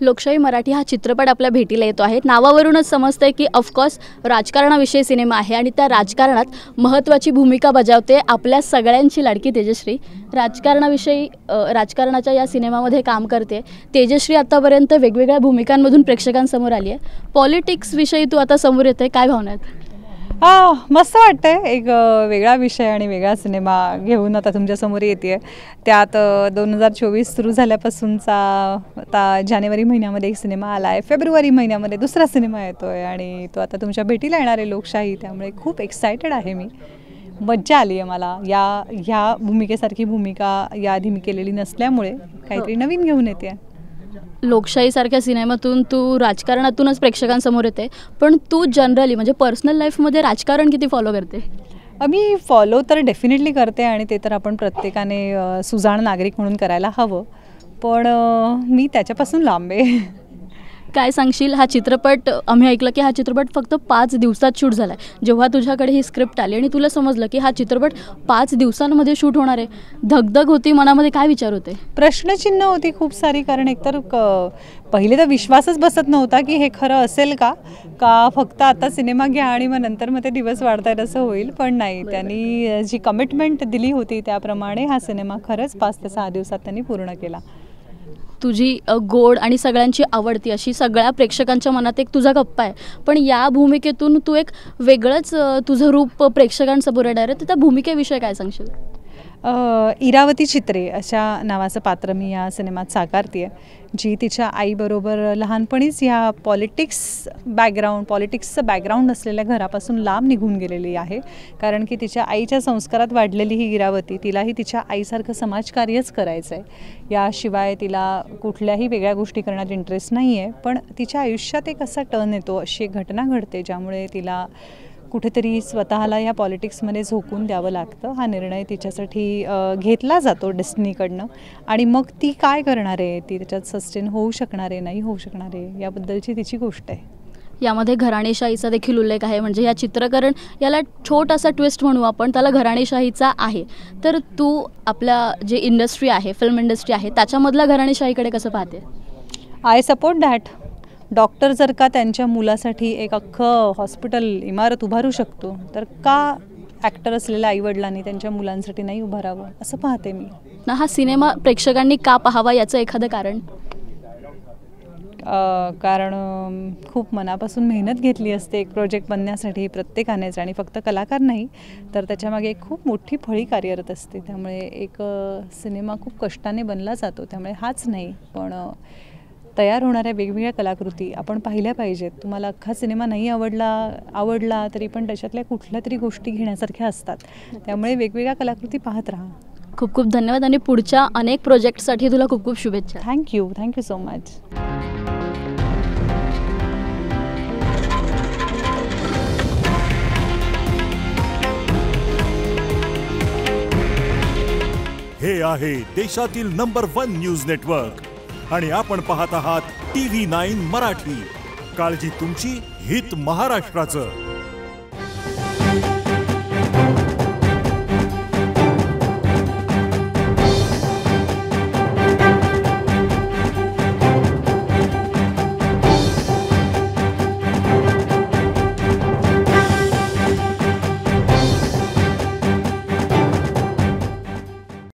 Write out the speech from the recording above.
लोकशाही मराठी हा चित्रपट आपल्या भेटीला येतो आहे। नावावरूनच समजतंय की ऑफकोर्स राजकारणाविषयी सिनेमा आहे आणि त्या राजकारणात महत्त्वाची भूमिका बजावते आपल्या सगळ्यांची लाडकी तेजश्री। राजकारणाच्या या सिनेमामध्ये काम करते तेजश्री। आतापर्यंत वेगवेगळ्या भूमिकांमधून प्रेक्षकांसमोर आली आहे। पॉलिटिक्स विषयी तू आता समोर येते, काय भावना आहेत? मस्त वाटतंय, एक वेगळा विषय आणि वेगळा सिनेमा घेऊन आता तुमच्यासमोर येते। त्यात 2024 सुरू झाल्यापासूनचा आता जानेवारी महिन्यामध्ये एक सिनेमा आला आहे, फेब्रुवारी महिन्यामध्ये दुसरा सिनेमा येतो आहे आणि तो आता तुमच्या भेटीला येणार आहे लोकशाही। त्यामुळे खूप एक्सायटेड आहे मी, मज्जा आली आहे मला। ह्या भूमिकेसारखी भूमिका याआधी मी केलेली नसल्यामुळे काहीतरी नवीन घेऊन येते। लोकशाहीसारख्या सिनेमातून तू राजकारणातूनच प्रेक्षकांसमोर येते, पण तू जनरली म्हणजे पर्सनल लाईफमध्ये राजकारण किती फॉलो करते? मी फॉलो तर डेफिनेटली करते आणि ते तर आपण प्रत्येकाने सुजाण नागरिक म्हणून करायला हवं, पण मी त्याच्यापासून लांब आहे। काय सांगशील? हा चित्रपट आम्ही ऐकलं की हा चित्रपट फक्त 5 दिवसात शूट झाला आहे। जेव्हा तुझ्याकडे ही स्क्रिप्ट आली आणि तुला समजलं की हा चित्रपट 5 दिवसांमध्ये शूट होणार आहे, धगधग होती मनामध्ये, काय विचार होते? प्रश्नचिन्ह होती खूप सारी, कारण एकतर पहिले तर विश्वासच बसत नव्हता की हे खरं असेल का फक्त आता सिनेमा घ्या आणि मग नंतर मग ते दिवस वाढतायत असं होईल। पण नाही, त्यांनी जी कमिटमेंट दिली होती त्याप्रमाणे हा सिनेमा खरंच 5 ते 6 दिवसात त्यांनी पूर्ण केला। तुझी गोड आणि सगळ्यांची आवडती अशी सगळ्या प्रेक्षकांच्या मनात एक तुझा गप्पा आहे, पण या भूमिकेतून तू एक वेगळंच तुझं रूप प्रेक्षकांसमोर येणार आहे। तर त्या भूमिकेविषयी काय सांगशील? इरावती चित्रे अशा नावाचं पात्र मी या सिनेमात साकारते आहे, जी तिच्या आईबरोबर लहानपणीच ह्या पॉलिटिक्सचं बॅकग्राऊंड असलेल्या घरापासून लांब निघून गेलेली आहे। कारण की तिच्या आईच्या संस्कारात वाढलेली ही इरावती, तिलाही तिच्या आईसारखं समाजकार्यच करायचं आहे। याशिवाय तिला कुठल्याही वेगळ्या गोष्टी करण्यात इंटरेस्ट नाही आहे, पण तिच्या आयुष्यात एक असा टर्न येतो, अशी एक घटना घडते ज्यामुळे तिला कुठेतरी स्वतःला या पॉलिटिक्समध्ये झोकून द्यावं लागतं। हा निर्णय तिच्यासाठी घेतला जातो डेस्टिनीकडनं आणि मग ती काय करणार आहे, ती त्याच्यात सस्टेन होऊ शकणार आहे नाही होऊ शकणार आहे याबद्दलची तिची गोष्ट आहे। यामध्ये घराणेशाहीचा देखील उल्लेख आहे, म्हणजे या चित्रकरण याला छोटासा ट्विस्ट म्हणू आपण, त्याला घराणेशाहीचा आहे। तर तू आपल्या जे इंडस्ट्री आहे, फिल्म इंडस्ट्री आहे, त्याच्यामधल्या घराणेशाहीकडे कसं पाहते? I support that. डॉक्टर जर का त्यांच्या मुलासाठी एक अख्खं हॉस्पिटल इमारत उभारू शकतो, तर का ॲक्टर असलेल्या आईवडिलांनी त्यांच्या मुलांसाठी नाही उभारावं असं पाहते मी। ना हा सिनेमा प्रेक्षकांनी का पाहावा याचं एखादं कारण? कारण खूप मनापासून मेहनत घेतली असते एक प्रोजेक्ट बनण्यासाठी प्रत्येकानेच, आणि फक्त कलाकार नाही तर त्याच्यामागे एक खूप मोठी फळी कार्यरत असते। त्यामुळे एक सिनेमा खूप कष्टाने बनला जातो। त्यामुळे हाच नाही, पण तयार होणाऱ्या वेगवेगळ्या कलाकृती आपण पाहिल्या पाहिजेत। तुम्हाला अख्खा सिनेमा नाही आवडला तरी पण त्याच्यातल्या कुठल्या तरी गोष्टी घेण्यासारख्या असतात। त्यामुळे वेगवेगळ्या कलाकृती पाहत राहा। खूप खूप धन्यवाद आणि पुढच्या अनेक प्रोजेक्टसाठी तुला खूप खूप शुभेच्छा। Thank you so much. हे आहे देशातील नंबर 1 न्यूज नेटवर्क आणि आपण पाहत आहात TV9 मराठी। काळजी तुमची, हित महाराष्ट्राचं।